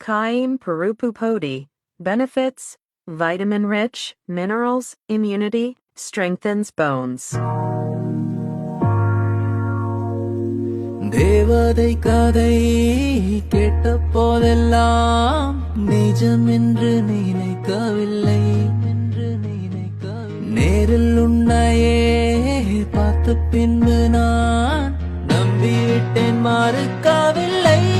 Kaim Perupu Podi. Benefits: vitamin rich, minerals, immunity, strengthens bones. தேவதை கதை கேட்ட போதெல்லாம் நிஜம் என்று நினைக்கவில்லை. நேரில் உன்னையே பார்த்த பின்பு நான் நம்பிவிட்டேன், மறுக்கவில்லை.